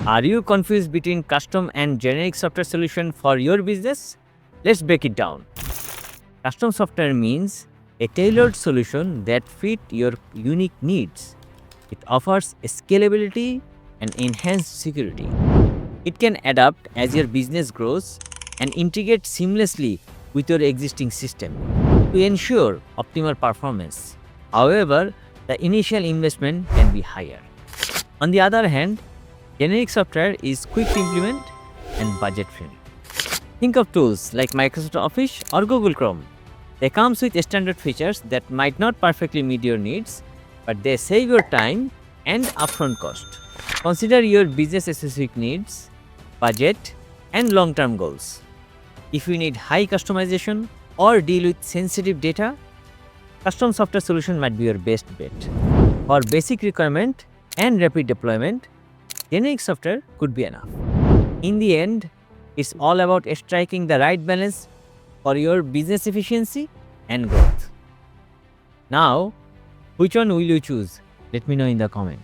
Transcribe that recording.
Are you confused between custom and generic software solution for your business? Let's break it down. Custom software means a tailored solution that fits your unique needs. It offers scalability and enhanced security. It can adapt as your business grows and integrate seamlessly with your existing system to ensure optimal performance. However, the initial investment can be higher. On the other hand, generic software is quick to implement and budget-friendly. Think of tools like Microsoft Office or Google Chrome. They come with standard features that might not perfectly meet your needs, but they save your time and upfront cost. Consider your business-specific needs, budget, and long-term goals. If you need high customization or deal with sensitive data, custom software solution might be your best bet. For basic requirement and rapid deployment, generic software could be enough. In the end, it's all about striking the right balance for your business efficiency and growth. Now, which one will you choose? Let me know in the comment.